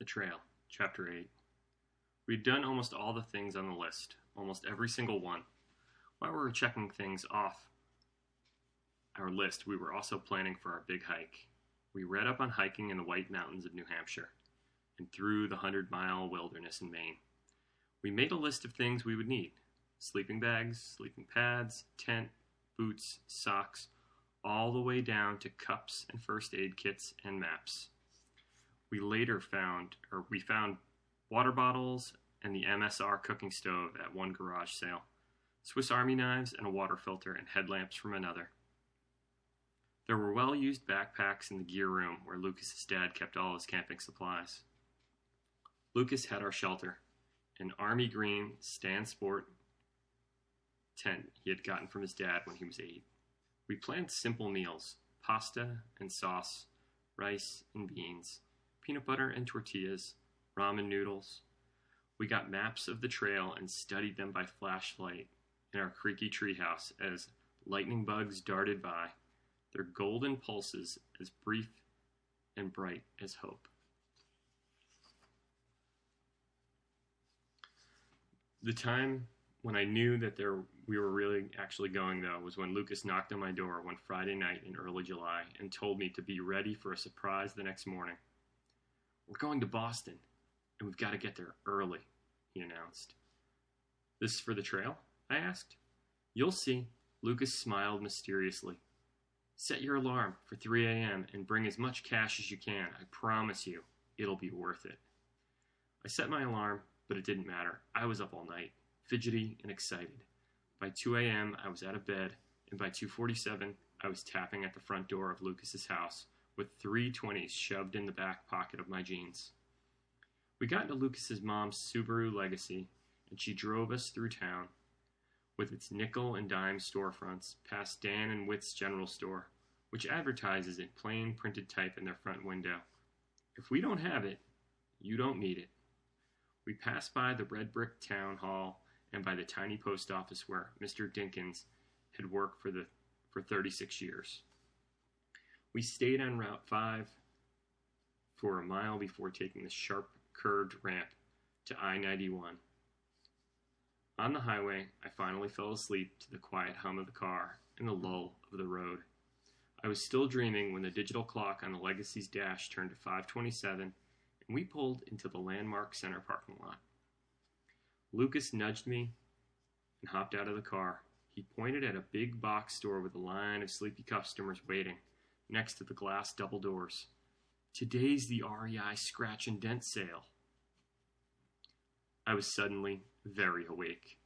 The Trail, Chapter 8. We'd done almost all the things on the list, almost every single one. While we were checking things off our list, we were also planning for our big hike. We read up on hiking in the White Mountains of New Hampshire and through the 100-mile wilderness in Maine. We made a list of things we would need: sleeping bags, sleeping pads, tent, boots, socks, all the way down to cups and first aid kits and maps. We found water bottles and the MSR cooking stove at one garage sale, Swiss Army knives and a water filter and headlamps from another. There were well-used backpacks in the gear room where Lucas's dad kept all his camping supplies. Lucas had our shelter, an army green Stan Sport tent he had gotten from his dad when he was 8. We planned simple meals: pasta and sauce, rice and beans, peanut butter and tortillas, ramen noodles. We got maps of the trail and studied them by flashlight in our creaky treehouse as lightning bugs darted by, their golden pulses as brief and bright as hope. The time when I knew that we were really actually going, though, was when Lucas knocked on my door one Friday night in early July and told me to be ready for a surprise the next morning. "We're going to Boston, and we've got to get there early," he announced. "This for the trail?" I asked. "You'll see," Lucas smiled mysteriously. "Set your alarm for 3 a.m. and bring as much cash as you can. I promise you, it'll be worth it." I set my alarm, but it didn't matter. I was up all night, fidgety and excited. By 2 a.m., I was out of bed, and by 2:47, I was tapping at the front door of Lucas's house with 320s shoved in the back pocket of my jeans. We got into Lucas's mom's Subaru Legacy, and she drove us through town with its nickel and dime storefronts past Dan and Witt's General Store, which advertises in plain printed type in their front window. If we don't have it, you don't need it. We passed by the red brick town hall and by the tiny post office where Mr. Dinkins had worked for 36 years. We stayed on Route 5 for a mile before taking the sharp curved ramp to I-91. On the highway, I finally fell asleep to the quiet hum of the car and the lull of the road. I was still dreaming when the digital clock on the Legacy's dash turned to 5:27, and we pulled into the Landmark Center parking lot. Lucas nudged me and hopped out of the car. He pointed at a big box store with a line of sleepy customers waiting next to the glass double doors. "Today's the REI Scratch and Dent sale." I was suddenly very awake.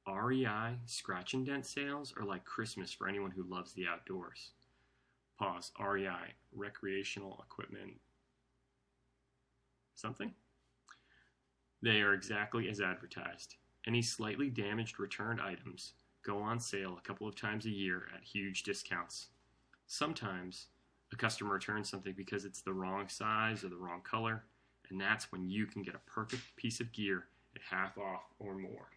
REI Scratch and Dent sales are like Christmas for anyone who loves the outdoors. Pause. REI, recreational equipment something? They are exactly as advertised. Any slightly damaged returned items go on sale a couple of times a year at huge discounts. Sometimes a customer returns something because it's the wrong size or the wrong color, and that's when you can get a perfect piece of gear at half off or more.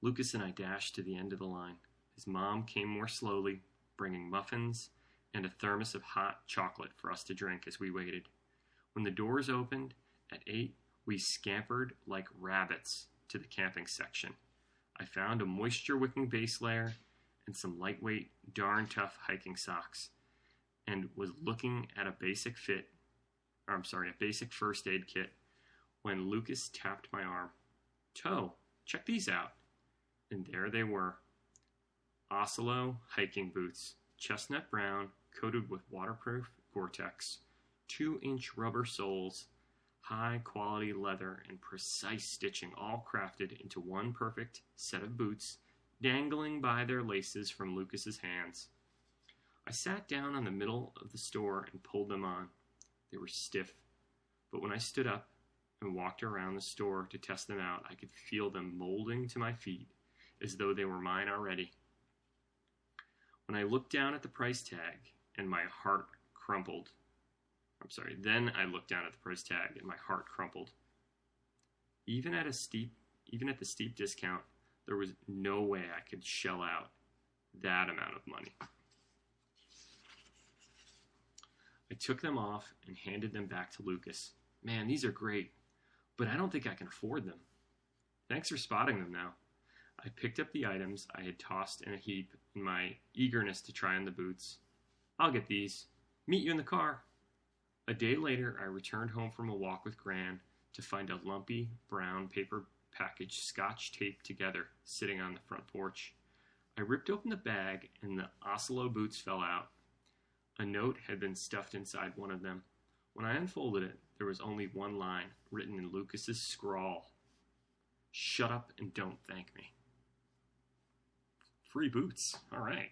Lucas and I dashed to the end of the line. His mom came more slowly, bringing muffins and a thermos of hot chocolate for us to drink as we waited. When the doors opened at 8, we scampered like rabbits to the camping section. I found a moisture-wicking base layer and some lightweight, darn tough hiking socks, and was looking at a basic first aid kit when Lucas tapped my arm. "Toe, check these out." And there they were. Oslo hiking boots, chestnut brown, coated with waterproof Gore-Tex, 2-inch rubber soles, high-quality leather, and precise stitching, all crafted into one perfect set of boots, dangling by their laces from Lucas's hands. I sat down on the middle of the store and pulled them on. They were stiff, but when I stood up and walked around the store to test them out, I could feel them molding to my feet as though they were mine already. When I looked down at the price tag and my heart crumpled. Then I looked down at the price tag and my heart crumpled. Even at the steep discount, there was no way I could shell out that amount of money. I took them off and handed them back to Lucas. Man, these are great, but I don't think I can afford them. Thanks for spotting them now. I picked up the items I had tossed in a heap in my eagerness to try on the boots. I'll get these. Meet you in the car. A day later, I returned home from a walk with Gran to find a lumpy brown paper package scotch taped together sitting on the front porch. I ripped open the bag and the Oslo boots fell out. A note had been stuffed inside one of them. When I unfolded it, there was only one line written in Lucas's scrawl. Shut up and don't thank me. Free boots. All right.